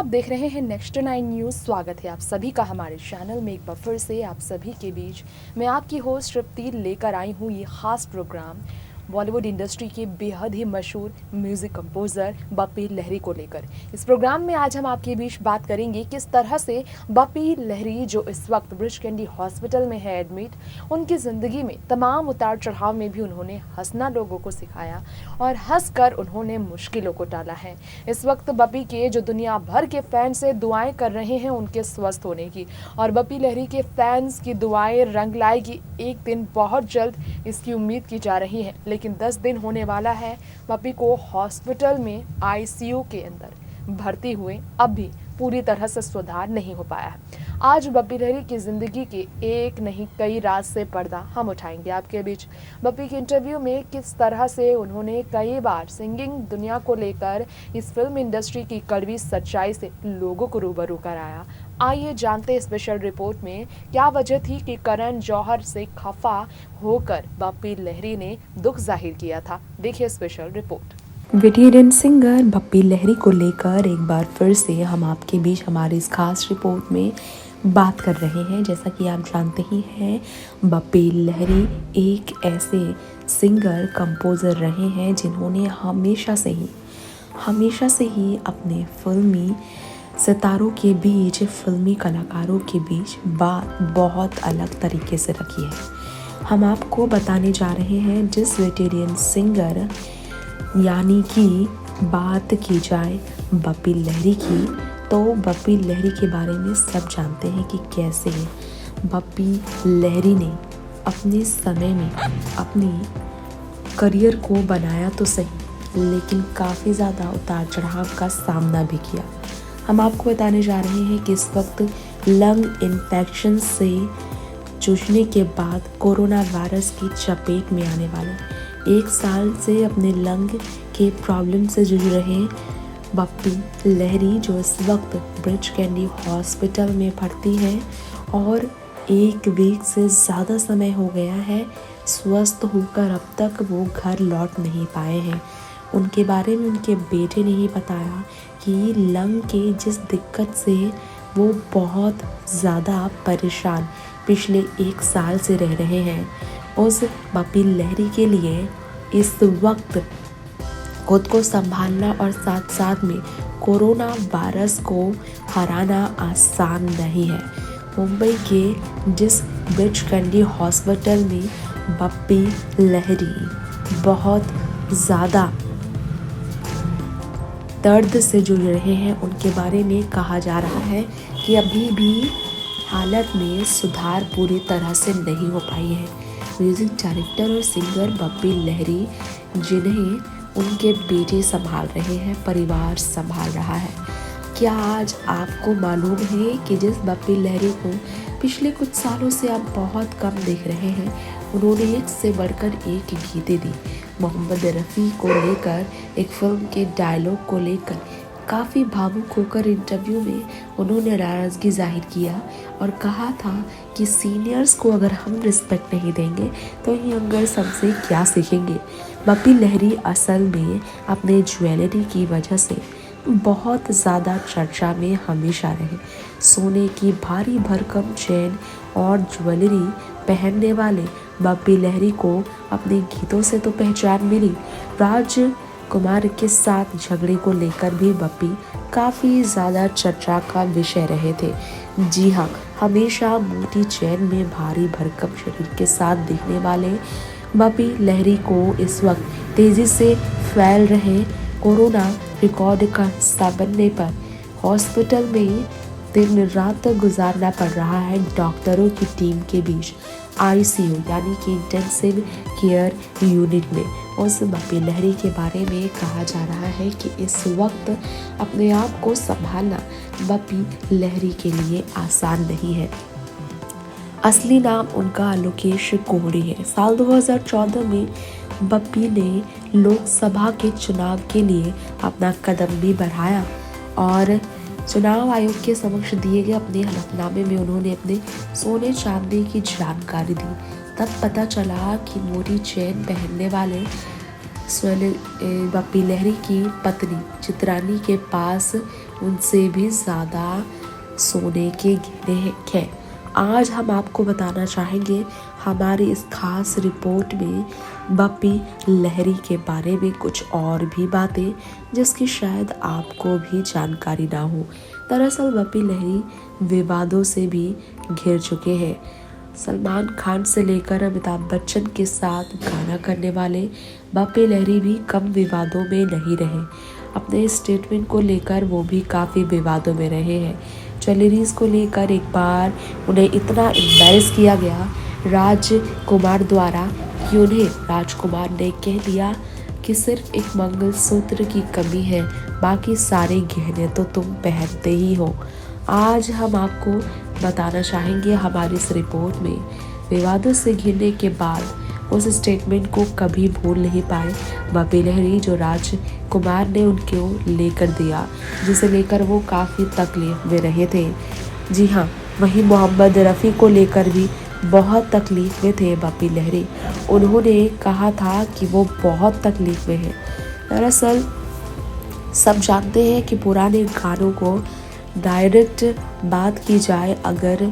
आप देख रहे हैं नेक्स्ट 9 न्यूज़। स्वागत है आप सभी का हमारे चैनल में एक बार फिर से आप सभी के बीच मैं आपकी होस्ट तृप्ति लेकर आई हूँ ये खास प्रोग्राम बॉलीवुड इंडस्ट्री के बेहद ही मशहूर म्यूजिक कंपोजर बप्पी लहरी को लेकर। इस प्रोग्राम में आज हम आपके बीच बात करेंगे किस तरह से बप्पी लहरी जो इस वक्त ब्रिच कैंडी हॉस्पिटल में है एडमिट, उनकी ज़िंदगी में तमाम उतार चढ़ाव में भी उन्होंने हंसना लोगों को सिखाया और हंसकर उन्होंने मुश्किलों को टाला है। इस वक्त बप्पी के जो दुनिया भर के फैंस से दुआएं कर रहे हैं उनके स्वस्थ होने की, और बप्पी लहरी के फैंस की दुआएं रंग लाएगी एक दिन, बहुत जल्द इसकी उम्मीद की जा रही है। लेकिन 10 दिन होने वाला है बप्पी को हॉस्पिटल में आईसीयू के अंदर भर्ती हुए, अब भी पूरी तरह से सुधार नहीं हो पाया है। आज बप्पी लहरी की जिंदगी के एक नहीं कई राज से पर्दा हम उठाएंगे आपके बीच। बप्पी के इंटरव्यू में किस तरह से उन्होंने कई बार सिंगिंग दुनिया को लेकर इस फिल्म इंडस्ट्री की कड़वी सच्चाई से लोगों को रूबरू कराया। आइए जानते स्पेशल रिपोर्ट में क्या वजह थी कि करण जौहर से खफा होकर बप्पी लहरी ने दुख जाहिर किया था। देखिए special report. Veteran singer Bappi Lahiri को लेकर एक बार फिर से हम आपके बीच हमारी इस खास रिपोर्ट में बात कर रहे हैं। जैसा कि आप जानते ही हैं, बप्पी लहरी एक ऐसे सिंगर कंपोज़र रहे हैं जिन्होंने हमेशा से ही अपने फिल्मी सितारों के बीच, फिल्मी कलाकारों के बीच बात बहुत अलग तरीके से रखी है। हम आपको बताने जा रहे हैं जिस वेटेरियन सिंगर यानी कि बात की जाए बप्पी लहरी की, तो बप्पी लहरी के बारे में सब जानते हैं कि कैसे बप्पी लहरी ने अपने समय में अपनी करियर को बनाया तो सही, लेकिन काफ़ी ज़्यादा उतार चढ़ाव का सामना भी किया। हम आपको बताने जा रहे हैं कि इस वक्त लंग इन्फेक्शन से जूझने के बाद कोरोना वायरस की चपेट में आने वाले 1 साल से अपने लंग के प्रॉब्लम से जूझ रहे बप्पी लहरी, जो इस वक्त ब्रिच कैंडी हॉस्पिटल में भर्ती है और 1 वीक से ज़्यादा समय हो गया है स्वस्थ होकर, अब तक वो घर लौट नहीं पाए हैं। उनके बारे में उनके बेटे ने ही बताया कि लंग के जिस दिक्कत से वो बहुत ज़्यादा परेशान पिछले 1 साल से रह रहे हैं, उस बप्पी लहरी के लिए इस वक्त खुद को संभालना और साथ साथ में कोरोना वायरस को हराना आसान नहीं है। मुंबई के जिस ब्रिच कैंडी हॉस्पिटल में बप्पी लहरी बहुत ज़्यादा दर्द से जूझ रहे हैं, उनके बारे में कहा जा रहा है कि अभी भी हालत में सुधार पूरी तरह से नहीं हो पाई है। म्यूजिक डायरेक्टर और सिंगर बप्पी लहरी, जिन्हें उनके बेटे संभाल रहे हैं, परिवार संभाल रहा है। क्या आज आपको मालूम है कि जिस बप्पी लहरी को पिछले कुछ सालों से आप बहुत कम देख रहे हैं, उन्होंने एक से बढ़कर एक गीतें दी। मोहम्मद रफ़ी को लेकर, एक फिल्म के डायलॉग को लेकर काफ़ी भावुक होकर इंटरव्यू में उन्होंने नाराज़गी जाहिर किया और कहा था कि सीनियर्स को अगर हम रिस्पेक्ट नहीं देंगे तो यंगर्स हमसे क्या सीखेंगे। बप्पी लहरी असल में अपने ज्वेलरी की वजह से बहुत ज़्यादा चर्चा में हमेशा रहे। सोने की भारी भरकम चेन और ज्वेलरी पहनने वाले बप्पी लहरी को अपने गीतों से तो पहचान मिली, राजकुमार के साथ झगड़े को लेकर भी बप्पी काफ़ी ज़्यादा चर्चा का विषय रहे थे। जी हाँ, हमेशा मोटी चेन में भारी भरकम शरीर के साथ दिखने वाले बप्पी लहरी को इस वक्त तेज़ी से फैल रहे कोरोना रिकॉर्ड का हिस्सा बनने पर हॉस्पिटल में दिन रात गुजारना पड़ रहा है डॉक्टरों की टीम के बीच, आईसीयू यानी कि इंटेंसिव केयर यूनिट में। उस बप्पी लहरी के बारे में कहा जा रहा है कि इस वक्त अपने आप को संभालना बप्पी लहरी के लिए आसान नहीं है। असली नाम उनका लोकेश कोहड़ी है। साल 2014 में बप्पी ने लोकसभा के चुनाव के लिए अपना कदम भी बढ़ाया और चुनाव आयोग के समक्ष दिए गए अपने हलफनामे में उन्होंने अपने सोने चांदी की जानकारी दी। तब पता चला कि मोटी चेन पहनने वाले बप्पी लहरी की पत्नी चित्रानी के पास उनसे भी ज़्यादा सोने के गहने हैं। आज हम आपको बताना चाहेंगे हमारी इस खास रिपोर्ट में बप्पी लहरी के बारे में कुछ और भी बातें जिसकी शायद आपको भी जानकारी ना हो। दरअसल बप्पी लहरी विवादों से भी घिर चुके हैं। सलमान खान से लेकर अमिताभ बच्चन के साथ गाना करने वाले बप्पी लहरी भी कम विवादों में नहीं रहे। अपने स्टेटमेंट को लेकर वो भी काफ़ी विवादों में रहे हैं। ज्वेलरीज को लेकर एक बार उन्हें इतना एम्बैरेस किया गया राजकुमार द्वारा कि उन्हें राजकुमार ने कह दिया कि सिर्फ एक मंगलसूत्र की कमी है, बाकी सारे गहने तो तुम पहनते ही हो। आज हम आपको बताना चाहेंगे हमारी इस रिपोर्ट में विवादों से घिरने के बाद उस स्टेटमेंट को कभी भूल नहीं पाए बप्पी लहरी जो राजकुमार ने उनको लेकर दिया, जिसे लेकर वो काफ़ी तकलीफ में रहे थे। जी हाँ, वहीं मोहम्मद रफ़ी को लेकर भी बहुत तकलीफ में थे बप्पी लहरी। उन्होंने कहा था कि वो बहुत तकलीफ में हैं। दरअसल सब जानते हैं कि पुराने गानों को डायरेक्ट बात की जाए अगर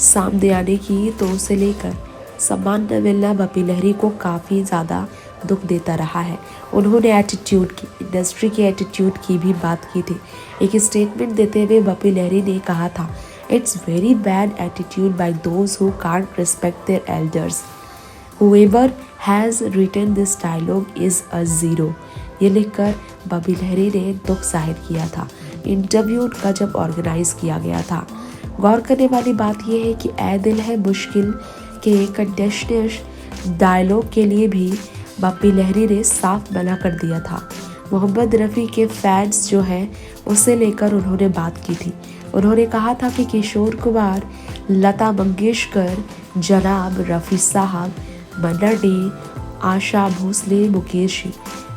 सामने आने की तो उसे लेकर सम्मान न मिलना बप्पी लहरी को काफ़ी ज़्यादा दुख देता रहा है। उन्होंने एटीट्यूड की, इंडस्ट्री के एटीट्यूड की भी बात की थी। एक स्टेटमेंट देते हुए बप्पी लहरी ने कहा था, it's very bad attitude by those who can't respect their elders. Whoever has written this dialogue is a zero. ये लिखकर बप्पी लहरी ने दुख जाहिर किया था। इंटरव्यू उनका जब ऑर्गेनाइज किया गया था। गौर करने वाली बात यह है कि ए दिल है मुश्किल के कंटेस्टेंट डायलॉग के लिए भी बप्पी लहरी ने साफ मना कर दिया था। मोहम्मद रफ़ी के फैंस जो है उसे लेकर उन्होंने बात की थी। उन्होंने कहा था कि किशोर कुमार, लता मंगेशकर, जनाब रफ़ी साहब, मन्ना डे, आशा भोसले, मुकेश,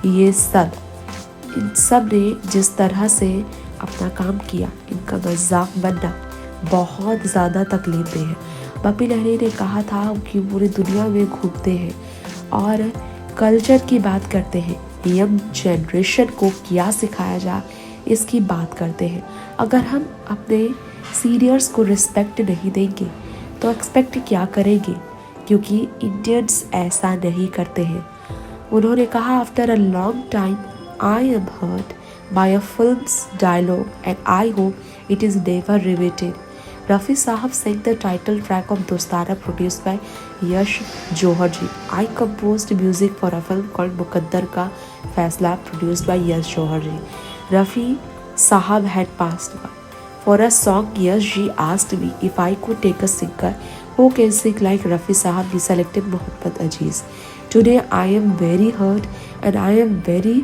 ये इन सब ने जिस तरह से अपना काम किया, इनका मजाक बनना बहुत ज़्यादा तकलीफ दे है। बप्पी लहरी ने कहा था कि पूरी दुनिया में घूमते हैं और कल्चर की बात करते हैं, यंग जनरेशन को क्या सिखाया जाए इसकी बात करते हैं। अगर हम अपने सीनियर्स को रिस्पेक्ट नहीं देंगे तो एक्सपेक्ट क्या करेंगे, क्योंकि इंडियंस ऐसा नहीं करते हैं। उन्होंने कहा, after a long time I am hurt by a film's dialogue and I hope it is never repeated. Rafi sahab sang the title track of दोस्ताना produced by Yash Johar ji. I composed music for a film called मुकद्दर का फैसला produced by Yash Johar ji. Rafi Sahab had passed away. For a song, Yash ji asked me if I could take a singer who can sing like Rafi Sahab. He selected Mohammad Aziz. Today I am very hurt and I am very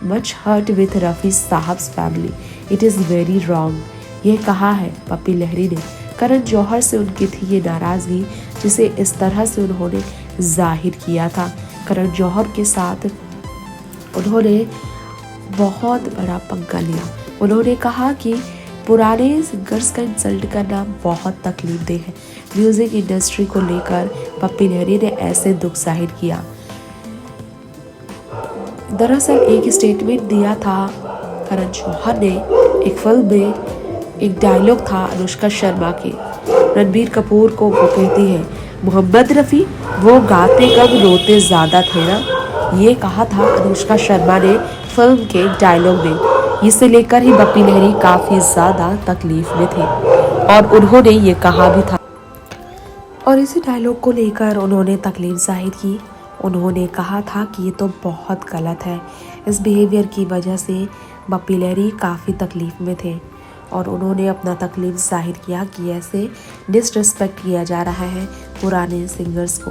much hurt with Rafi Sahab's family. It is very wrong. ये कहा है बप्पी लहरी ने। करण जौहर से उनकी थी ये नाराज़गी जिसे इस तरह से उन्होंने जाहिर किया था। करण जौहर के साथ उन्होंने बहुत बड़ा पंगा लिया। उन्होंने कहा कि पुराने सिंगर्स का इंसल्ट करना बहुत तकलीफ दे है। म्यूज़िक इंडस्ट्री को लेकर बप्पी लहरी ने ऐसे दुख जाहिर किया। दरअसल एक स्टेटमेंट दिया था करण जौहर ने एक फिल्म में। एक डायलॉग था अनुष्का शर्मा के, रणबीर कपूर को वो कहती है, मोहम्मद रफ़ी वो गाते कब रोते ज़्यादा थे ना। ये कहा था अनुष्का शर्मा ने फिल्म के डायलॉग में। इसे लेकर ही बप्पी लहरी काफ़ी ज़्यादा तकलीफ में थे और उन्होंने ये कहा भी था और इसी डायलॉग को लेकर उन्होंने तकलीफ जाहिर की। उन्होंने कहा था कि ये तो बहुत गलत है। इस बिहेवियर की वजह से बप्पी लहरी काफ़ी तकलीफ में थे और उन्होंने अपना तकलीफ जाहिर किया कि ऐसे डिसरिस्पेक्ट किया जा रहा है पुराने सिंगर्स को।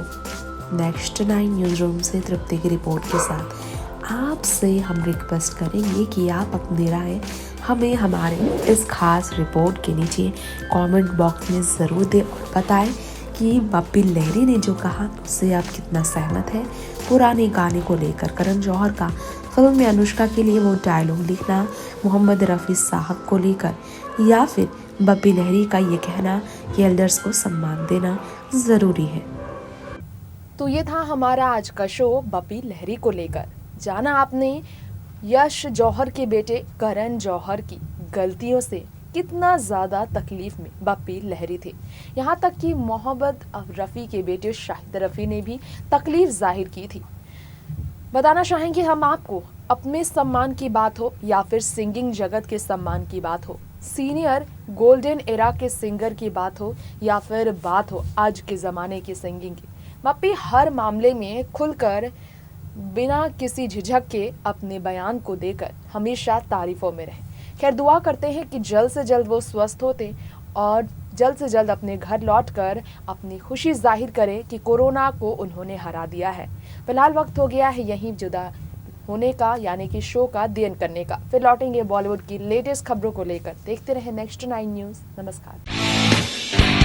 नेक्स्ट 9 न्यूज़ रूम से तृप्ति की रिपोर्ट के साथ आपसे हम रिक्वेस्ट करेंगे कि आप अपनी राय हमें हमारे इस खास रिपोर्ट के नीचे कमेंट बॉक्स में ज़रूर दें और बताएं कि बप्पी लहरी ने जो कहा उससे आप कितना सहमत हैं। पुराने गाने को लेकर करण जौहर का फिल्म में अनुष्का के लिए वो डायलॉग लिखना, मोहम्मद रफ़ी साहब को लेकर, या फिर बप्पी लहरी का ये कहना कि एल्डर्स को सम्मान देना ज़रूरी है। तो ये था हमारा आज का शो बप्पी लहरी को लेकर। जाना आपने यश जौहर के बेटे करण जौहर की गलतियों से कितना ज़्यादा तकलीफ में बप्पी लहरी थे। यहाँ तक कि मोहम्मद रफ़ी के बेटे शाहिद रफ़ी ने भी तकलीफ जाहिर की थी। बताना चाहेंगे हम आपको, अपने सम्मान की बात हो या फिर सिंगिंग जगत के सम्मान की बात हो, सीनियर गोल्डन एरा के सिंगर की बात हो या फिर बात हो आज के ज़माने की सिंगिंग की, बप्पी हर मामले में खुलकर बिना किसी झिझक के अपने बयान को देकर हमेशा तारीफों में रहे। खैर, दुआ करते हैं कि जल्द से जल्द वो स्वस्थ होते और जल्द से जल्द अपने घर लौटकर अपनी खुशी जाहिर करें कि कोरोना को उन्होंने हरा दिया है। फिलहाल वक्त हो गया है यहीं जुदा होने का, यानी कि शो का दी एंड करने का। फिर लौटेंगे बॉलीवुड की लेटेस्ट खबरों को लेकर। देखते रहे नेक्स्ट 9 न्यूज़। नमस्कार।